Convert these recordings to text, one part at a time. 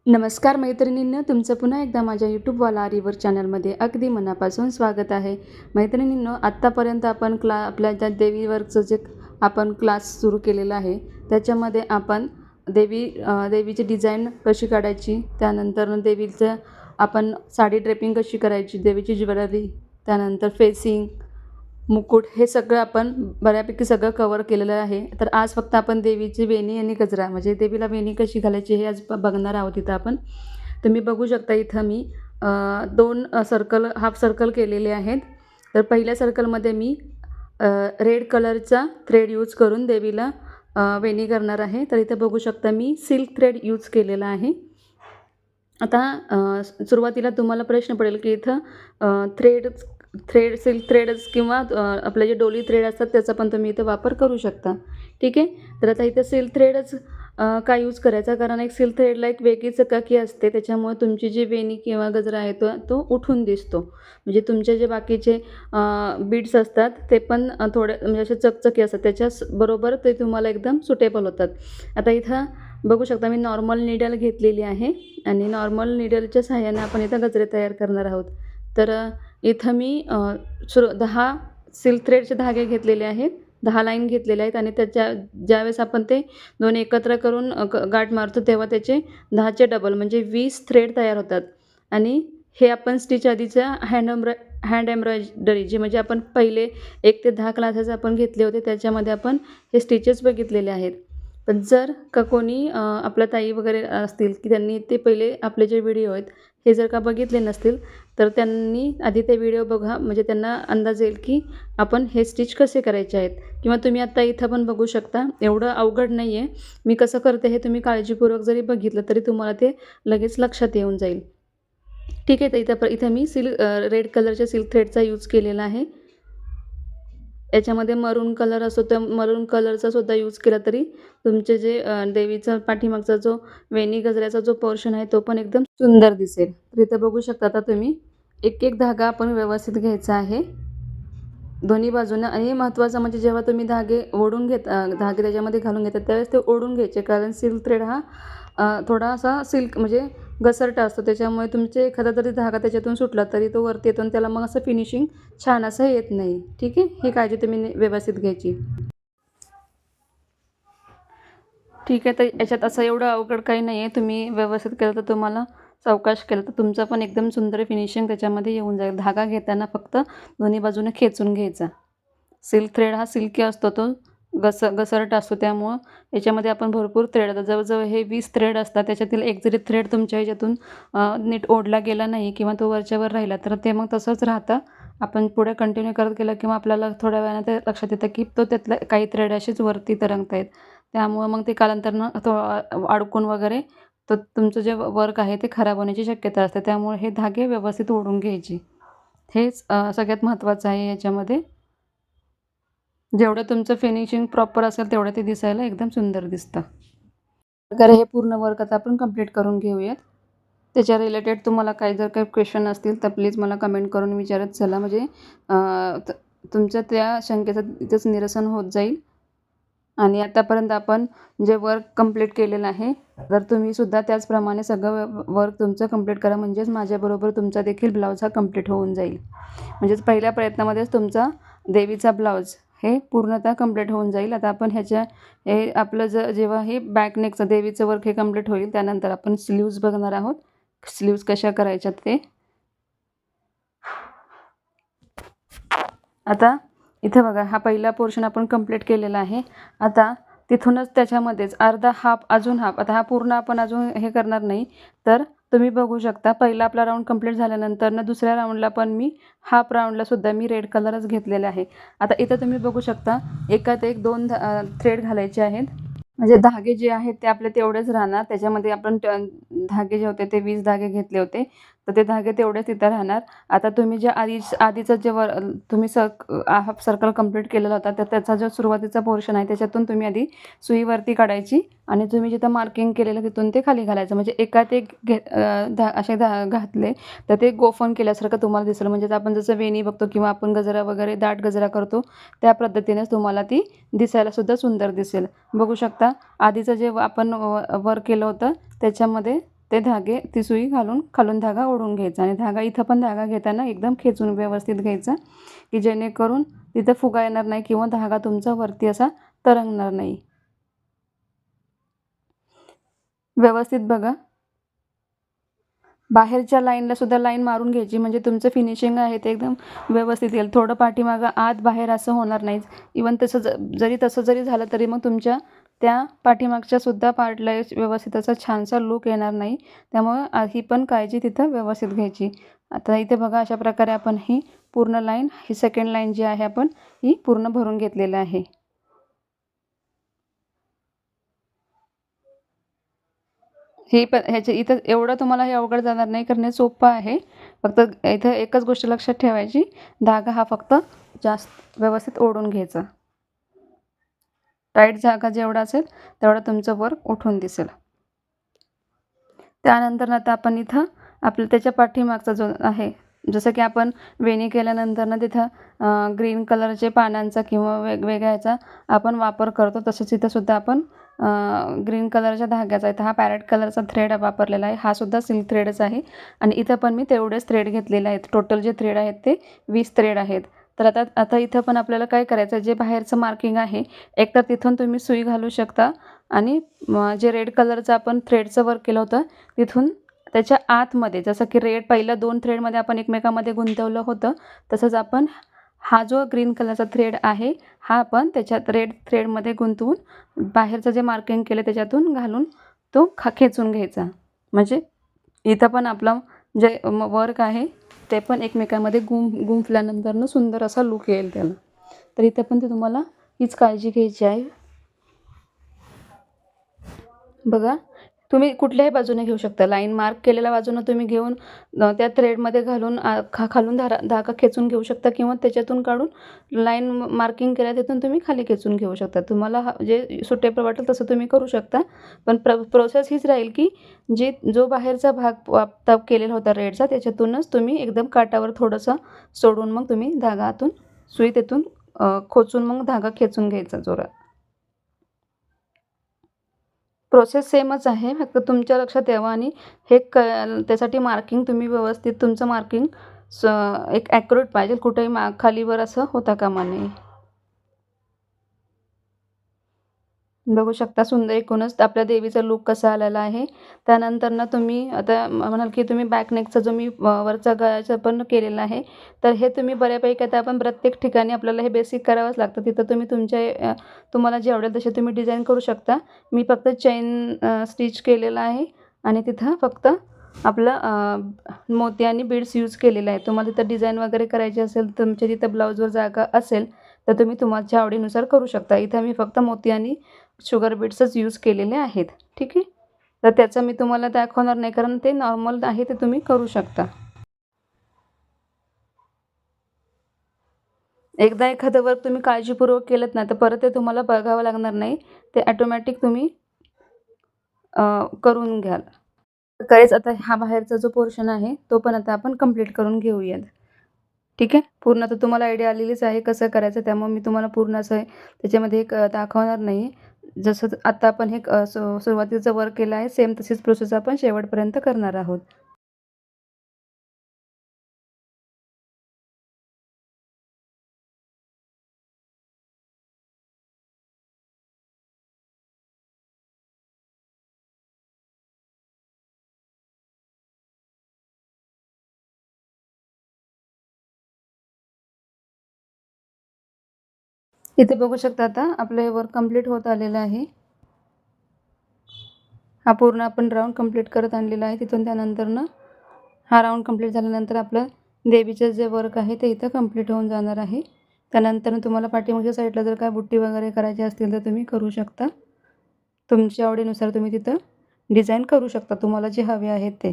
नमस्कार मैत्रिणींनो, तुमचं पुन्हा एकदा माझ्या यूट्यूबवाला आरीवर चॅनलमध्ये अगदी मनापासून स्वागत आहे. मैत्रिणींनो, आत्तापर्यंत आपण आपल्या ज्या देवीवरचं जे आपण क्लास सुरू केलेला आहे त्याच्यामध्ये आपण देवीची डिझाईन कशी काढायची, त्यानंतर देवीचं आपण साडी ड्रेपिंग कशी करायची, देवीची ज्वेलरी, त्यानंतर फेसिंग, मुकुट, हे सगळं आपण बऱ्यापैकी सगळं कवर केलेलं आहे. तर आज फक्त आपण देवीची वेणी आणि गजरा म्हणजे देवीला वेणी कशी घालायची हे आज बघणार आहोत इथं आपण. तुम्ही बघू शकता इथं मी दोन हाफ सर्कल केलेले आहेत. तर पहिल्या सर्कलमध्ये मी रेड कलरचा थ्रेड यूज करून देवीला वेणी करणार आहे. तर इथं बघू शकता मी सिल्क थ्रेड यूज केलेला आहे. आता सुरुवातीला तुम्हाला प्रश्न पडेल की इथं सिल्क थ्रेडच किंवा आपले जे डोली थ्रेड असतात त्याचा पण तुम्ही इथं वापर करू शकता. ठीक आहे. तर आता इथं सिल्क थ्रेडच का यूज करायचा, कारण एक सिल्क थ्रेडला एक वेगळी चकाकी असते, त्याच्यामुळे तुमची जी वेणी किंवा गजरा आहे तो उठून दिसतो. म्हणजे तुमचे जे बाकीचे बीड्स असतात ते पण थोडे म्हणजे असे चकचकी असतात, त्याच्याबरोबर ते तुम्हाला एकदम सुटेबल होतात. आता इथं बघू शकता मी नॉर्मल नीडल घेतलेली आहे आणि नॉर्मल नीडलच्या सहाय्याने आपण इथं गजरे तयार करणार आहोत. तर इथं मी 10 सिल्क थ्रेडचे धागे घेतलेले आहेत, 10 लाईन घेतलेल्या आहेत आणि ज्यावेळेस आपण ते दोन एकत्र करून गाठ मारतो तेव्हा त्याचे 10चे डबल म्हणजे 20 थ्रेड तयार होतात. आणि हे आपण स्टिच आधीच्या हँड एम्ब्रॉयडरी जे म्हणजे आपण पहिले 1 ते 10 क्लासेस आपण घेतले होते त्याच्यामध्ये आपण हे स्टिचेस बघितलेले आहेत. पण जर का कोणी आपल्या ताई वगैरे असतील की त्यांनी ते पहिले आपले जे व्हिडिओ आहेत हे जर का बघितले नसतील तर त्यांनी आधी ते व्हिडिओ बघा, म्हणजे त्यांना अंदाज येईल की आपण हे स्टिच कसे करायचे आहेत. किंवा तुम्ही आत्ता इथं पण बघू शकता, एवढं अवघड नाही आहे. मी कसं करते हे तुम्ही काळजीपूर्वक जरी बघितलं तरी तुम्हाला ते लगेच लक्षात येऊन जाईल. ठीक आहे. तर इथं मी रेड कलरच्या सिल्क थ्रेडचा यूज केलेला आहे. याच्यामध्ये मरून कलर असतो तर मरून कलरचा सुद्धा यूज केला तरी तुमचे जे देवीचा पाठीमागचा जो वेणी गजऱ्याचा जो पोर्शन आहे तो पण एकदम सुंदर दिसेल. तर इथं बघू शकता आता तुम्ही एक एक धागा आपण व्यवस्थित घ्यायचा आहे दोन्ही बाजूनं. आणि महत्त्वाचं म्हणजे जेव्हा तुम्ही धागे त्याच्यामध्ये घालून घेतात त्यावेळेस ते ओढून घ्यायचे, कारण सिल्क थ्रेड हा थोडासा सिल्क म्हणजे घसरटा असतो, त्याच्यामुळे तुमचे एखादा जरी धागा त्याच्यातून सुटला तरी तो वरती येतो आणि त्याला मग असं फिनिशिंग छान असं येत नाही. ठीक आहे. ही काळजी तुम्ही व्यवस्थित घ्यायची. ठीक आहे. तर याच्यात असं एवढं अवघड काही नाही आहे. तुम्ही व्यवस्थित केलं तर तुम्हाला सावकाश केलं तर तुमचं पण एकदम सुंदर फिनिशिंग त्याच्यामध्ये येऊन जाईल. धागा घेताना फक्त दोन्ही बाजूने खेचून घ्यायचा. सिल्क थ्रेड हा सिल्की असतो, तो घसरट असतो, त्यामुळं याच्यामध्ये आपण भरपूर थ्रेड जवळजवळ हे 20 थ्रेड असतात. त्याच्यातील एक जरी थ्रेड तुमच्या ह्याच्यातून नीट ओढला गेला नाही किंवा तो वरच्यावर राहिला तर ते मग तसंच राहतं. आपण पुढे कंटिन्यू करत गेलं किंवा आपल्याला थोड्या वेळानं ते लक्षात येतं की त्यातलं काही थ्रेड असेच वरती तरंगत आहेत. त्यामुळं मग ते कालांतरानं अडकून वगैरे तर तुमचं जे वर्क आहे ते खराब होण्याची शक्यता असते. त्यामुळे हे धागे व्यवस्थित ओढून घ्यायचे, हेच सगळ्यात महत्त्वाचं आहे याच्यामध्ये. जेवढं तुमचं फिनिशिंग प्रॉपर असेल तेवढं ते दिसायला एकदम सुंदर दिसतं. तर हे पूर्ण वर्क आता आपण कंप्लीट करून घेऊयात. त्याच्या रिलेटेड तुम्हाला जर काही क्वेश्चन असतील तर प्लीज मला कमेंट करून विचारत चला, म्हणजे तुमच्या त्या शंकेचं इथंच निरसन होत जाईल. आणि आतापर्यंत आपण जे वर्क कंप्लीट केलेलं आहे तर तुम्हीसुद्धा त्याचप्रमाणे सगळं वर्क तुमचं कंप्लीट करा, म्हणजेच माझ्याबरोबर तुमचा देखील ब्लाऊज हा कंप्लीट होऊन जाईल. म्हणजेच पहिल्या प्रयत्नामध्येच तुमचा देवीचा ब्लाऊज हे पूर्णतः कंप्लीट होऊन जाईल. आता आपण हे आपलं जेव्हा हे बॅक नेकचं देवीचं वर्क हे कंप्लीट होईल त्यानंतर आपण स्लीव्ज बघणार आहोत, स्लीव्ज कशा करायच्यात ते. आता इथे बघा, हा पहिला पोर्शन आपण कंप्लीट केलेला आहे. आता तिथूनच त्याच्यामध्येच अर्धा हाफ अजून हाफ, आता हा पूर्ण आपण अजून हे करणार नाही. तर तुम्ही बघू शकता पहिला आपला राऊंड कंप्लीट झाल्यानंतर दुसऱ्या राऊंडला पण मी हाफ राऊंडला सुद्धा मी रेड कलरच घेतलेला आहे. आता इथं तुम्ही बघू शकता एकात एक 2 थ्रेड घालायचे आहेत, म्हणजे धागे जे आहेत ते आपले तेवढेच राहणार. त्याच्यामध्ये आपण धागे जे होते ते 20 धागे घेतले होते तर ते धागे तेवढेच तिथं राहणार. आता तुम्ही जे आधीचं जे तुम्ही हाफ सर्कल कंप्लीट केलेला होता तर त्याचा जो सुरुवातीचा पोर्शन आहे त्याच्यातून तुम्ही आधी सुई वरती काढायची आणि तुम्ही जिथं मार्किंग केलेलं तिथून ते खाली घालायचं. म्हणजे एकात एक असे घातले तर ते गोफन केल्यासारखं तुम्हाला दिसेल. म्हणजेच आपण जसं वेणी बघतो किंवा आपण गजरा वगैरे दाट गजरा करतो त्या पद्धतीनेच तुम्हाला ती दिसायला सुद्धा सुंदर दिसेल. बघू शकता आधीचं जे आपण वर्क केलं होतं त्याच्यामध्ये ते धागे ती सुई घालून खालून धागा ओढून घ्यायचा आणि धागा इथं पण धागा घेताना एकदम खेचून व्यवस्थित घ्यायचा की जेणेकरून तिथं फुगा येणार नाही किंवा धागा तुमचा वरती असा तरंगणार नाही. व्यवस्थित बघा. बाहेरच्या लाईनला सुद्धा लाईन मारून घ्यायची म्हणजे तुमचं फिनिशिंग आहे ते एकदम व्यवस्थित येईल. थोडं पाठीमागं आत बाहेर असं होणार नाही. इवन तसं जरी झालं तरी मग तुमच्या त्या पाठीमागच्या सुद्धा पार्टला व्यवस्थित असा छानसा लूक येणार नाही. त्यामुळं ही पण काळजी तिथं व्यवस्थित घ्यायची. आता इथे बघा अशा प्रकारे आपण ही पूर्ण लाईन, ही सेकंड लाईन जी आहे आपण ही पूर्ण भरून घेतलेलं आहे. हे पण ह्याच्या इथं एवढं तुम्हाला हे अवघड जाणार नाही कारण हे सोपं आहे. फक्त इथं एकच गोष्ट लक्षात ठेवायची, धागा हा फक्त जास्त व्यवस्थित ओढून घ्यायचा. टाईट धागा जेवढा असेल तेवढा तुमचं वर्क उठून दिसेल. त्यानंतर आता आपण इथं आपलं त्याच्या पाठीमागचा जो आहे, जसं की आपण वेणी केल्यानंतर ना तिथं ग्रीन कलरचे पानांचा किंवा वेगवेगळ्या ह्याचा आपण वापर करतो, तसंच इथं सुद्धा आपण ग्रीन कलरच्या धाग्याचा, इथं हा पॅरेट कलरचा थ्रेड वापरलेला आहे. हा सुद्धा सिल्क थ्रेडच आहे आणि इथं पण मी तेवढेच थ्रेड घेतलेले आहेत. टोटल जे थ्रेड आहेत ते 20 थ्रेड आहेत. तर आता आता इथं पण आपल्याला काय करायचं, जे बाहेरचं मार्किंग आहे एकतर तिथून तुम्ही सुई घालू शकता आणि जे रेड कलरचं आपण थ्रेडचं वर्क केलं होतं तिथून त्याच्या आतमध्ये, जसं की रेड पहिल्या 2 थ्रेडमध्ये आपण एकमेकांमध्ये गुंतवलं होतं, तसंच आपण हा जो ग्रीन कलरचा थ्रेड आहे हा आपण त्याच्यात रेड थ्रेडमध्ये गुंतवून बाहेरचं जे मार्किंग केलं त्याच्यातून घालून तो खेचून घ्यायचा. म्हणजे इथं पण आपलं जे वर्क आहे ते पण एकमेकांमध्ये गुंफल्यानंतरनं सुंदर असा लूक येईल त्याला. तर इथं पण ते तुम्हाला हीच काळजी घ्यायची आहे. बघा, तुम्ही कुठल्याही बाजूने घेऊ शकता. लाईन मार्क केलेल्या बाजूनं तुम्ही घेऊन त्या थ्रेडमध्ये घालून खालून धागा खेचून घेऊ शकता किंवा त्याच्यातून काढून लाईन मार्किंग केल्या तिथून तुम्ही खाली खेचून घेऊ शकता. तुम्हाला जे सुटेबल वाटेल तसं तुम्ही करू शकता. पण प्रोसेस हीच राहील की जो बाहेरचा भाग केलेला होता रेडचा त्याच्यातूनच तुम्ही एकदम काठावर थोडंसं सोडून मग तुम्ही धागा आतून सुई तिथून खोचून मग धागा खेचून घ्यायचा जोरात. प्रोसेस सेमच आहे, फक्त तुमच्या लक्षात यावं आणि हे त्यासाठी मार्किंग तुम्ही व्यवस्थित तुमचं मार्किंग एक ॲक्युरेट पाहिजे. कुठेही खालीवर असं होता कामा नये. बघू शकता सुंदर एकूणच आपल्या देवीचा लूक कसा आलेला आहे. त्यानंतर तुम्ही आता म्हणाल की तुम्ही बॅक नेकचा जो मी वरचा गळ्याचा पण केलेला आहे, तर हे तुम्ही बऱ्यापैकी आता आपण प्रत्येक ठिकाणी आपल्याला हे बेसिक करावंच लागतं. तिथं तुम्ही तुम्हाला जे आवडेल तसे तुम्ही डिझाईन करू शकता. मी फक्त चेन स्टिच केलेलं आहे आणि तिथं फक्त आपलं मोती आणि बीड्स यूज केलेलं आहे. तुम्हाला तिथं डिझाईन वगैरे करायची असेल, तुमच्या तिथं ब्लाऊजवर जागा असेल तर तुम्ही तुमच्या आवडीनुसार करू शकता. इथं मी फक्त मोती आणि शुगर बीड्सच यूज केलेले आहेत. ठीक आहे. तर त्याचं मी तुम्हाला दाखवणार नाही कारण ते नॉर्मल आहे, ते तुम्ही करू शकता. एकदा एखादं वर्क तुम्ही काळजीपूर्वक केलंत ना तर परत ते तुम्हाला बघावं लागणार नाही. ते ऑटोमॅटिक तुम्ही करून घ्याल. करेच आता हा बाहेरचा जो पोर्शन आहे तो पण आता आपण कंप्लीट करून घेऊयात. ठीक आहे. पूर्ण तर तुम्हाला आयडिया आलेलीच आहे कसं करायचं, त्यामुळे मी तुम्हाला पूर्ण असं त्याच्यामध्ये एक दाखवणार नाही. जसं आता आपण हे सुरुवातीचं वर्क केलं आहे सेम तशीच प्रोसेस आपण शेवटपर्यंत करणार आहोत. इथे बघू शकता आता आपलं हे वर्क कंप्लीट होत आलेलं आहे. हा पूर्ण आपण राऊंड कंप्लीट करत आणलेला आहे. तिथून त्यानंतरनं हा राऊंड कंप्लीट झाल्यानंतर आपलं देवीचं जे वर्क आहे ते इथं कंप्लीट होऊन जाणार आहे. त्यानंतर तुम्हाला पाठीमागच्या साईडला जर काय बुट्टी वगैरे करायची असतील तर तुम्ही करू शकता. तुमच्या आवडीनुसार तुम्ही तिथं डिझाईन करू शकता तुम्हाला जे हवे आहेत ते.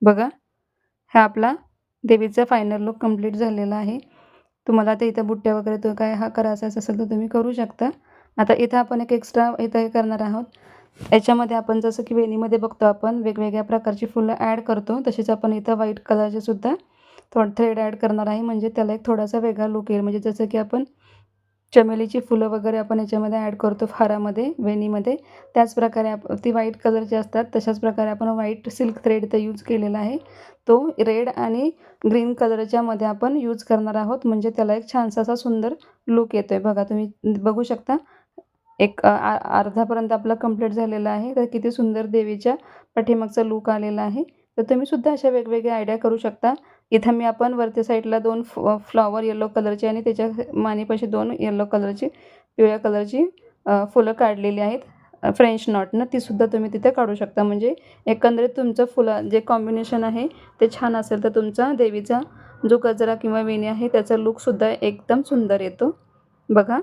बघा, हा आपला देवीचा फायनल लूक कंप्लीट झालेला आहे. तुम्हाला आता इथं बुट्ट्या वगैरे तो काय हा करायचा असेल तर तुम्ही करू शकता. आता इथं आपण एक एक्स्ट्रा इथं हे करणार आहोत. याच्यामध्ये आपण जसं की वेणीमध्ये बघतो आपण वेगवेगळ्या प्रकारची फुलं ॲड करतो, तशीच आपण इथं व्हाईट कलरचे सुद्धा थ्रेड ॲड करणार आहे, म्हणजे त्याला एक थोडासा वेगळा लूक येईल. म्हणजे जसं की आपण चमेलीची फुलं वगैरे आपण याच्यामध्ये ॲड करतो हारामध्ये, वेणीमध्ये, त्याच प्रकारे ती व्हाईट कलरची असतात, तशाच प्रकारे आपण व्हाईट सिल्क थ्रेड इथं यूज केलेला आहे. तो रेड आणि ग्रीन कलरच्यामध्ये आपण यूज करणार आहोत, म्हणजे त्याला एक छानसा असा सुंदर लूक येतो आहे. बघा, तुम्ही बघू शकता. एक अर्धापर्यंत आपला कंप्लीट झालेला आहे. तर किती सुंदर देवीच्या पाठीमागचा लूक आलेला आहे. तर तुम्हीसुद्धा अशा वेगवेगळ्या आयडिया करू शकता. इथं मी आपण वरच्या साईडला 2 फ्लॉवर येलो कलरचे आणि त्याच्या मानेपाशी 2 येलो कलरची, पिवळ्या कलरची फुलं काढलेली आहेत. फ्रेंच नॉटनं तीसुद्धा तुम्ही तिथे काढू शकता. म्हणजे एकंदरीत तुमचं फुलं जे कॉम्बिनेशन आहे ते छान असेल तर तुमचा देवीचा जो गजरा किंवा वेणी आहे त्याचा लूकसुद्धा एकदम सुंदर येतो. बघा.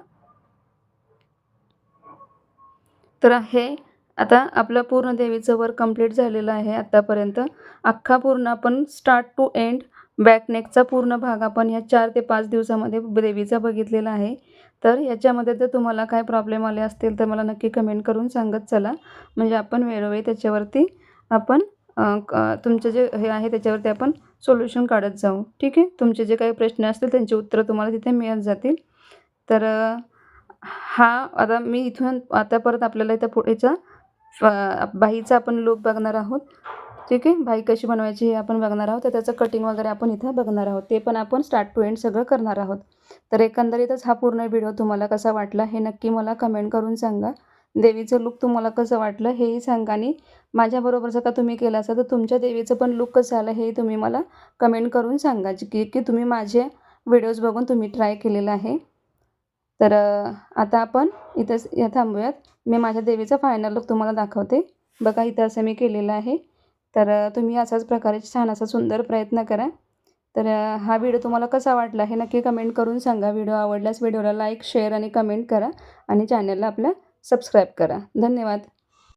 तर हे आता आपलं पूर्ण देवीचं वर्क कंप्लीट झालेलं आहे आत्तापर्यंत. अख्खा पूर्ण आपण स्टार्ट टू एंड बॅक नेकचा पूर्ण भाग आपण या 4 ते 5 दिवसामध्ये देवीचा बघितलेला आहे. तर याच्यामध्ये जर तुम्हाला काय प्रॉब्लेम आले असतील तर मला नक्की कमेंट करून सांगत चला. म्हणजे आपण वेळोवेळी त्याच्यावरती आपण तुमचे जे हे आहे त्याच्यावरती आपण सोल्युशन काढत जाऊ. ठीक आहे. तुमचे जे काही प्रश्न असतील त्यांची उत्तरं तुम्हाला तिथे मिळत जातील. तर आता मी इथून आता परत आपल्याला इथं पुढेचा बाहीचा आपण लूक बघणार आहोत. ठीक आहे. बाही कशी बनवायची हे आपण बघणार आहोत. तर त्याचं कटिंग वगैरे आपण इथं बघणार आहोत. ते पण आपण स्टार्ट टू एंड सगळं करणार आहोत. तर एकंदरीतच हा पूर्ण व्हिडिओ तुम्हाला कसा वाटला हे नक्की मला कमेंट करून सांगा. देवीचं लूक तुम्हाला कसं वाटलं हेही सांगा आणि माझ्याबरोबर जर का तुम्ही केलं असाल तर तुमच्या देवीचं पण लूक कसं आलं हे तुम्ही मला कमेंट करून सांगा, की तुम्ही माझे व्हिडिओज बघून तुम्ही ट्राय केलेलं आहे. तर आता आपण इथं थांबूयात. मी माझ्या देवीचा फायनल लूक तुम्हाला दाखवते. बघा, इथं असं मी केलेलं आहे. तर तुम्ही असाच प्रकारे छान असा सुंदर प्रयत्न करा. तर हा व्हिडिओ तुम्हाला कसा वाटला हे नक्की कमेंट करून सांगा. व्हिडिओ आवडल्यास व्हिडिओला लाईक, शेअर आणि कमेंट करा आणि चॅनलला आपल्या सबस्क्राईब करा. धन्यवाद.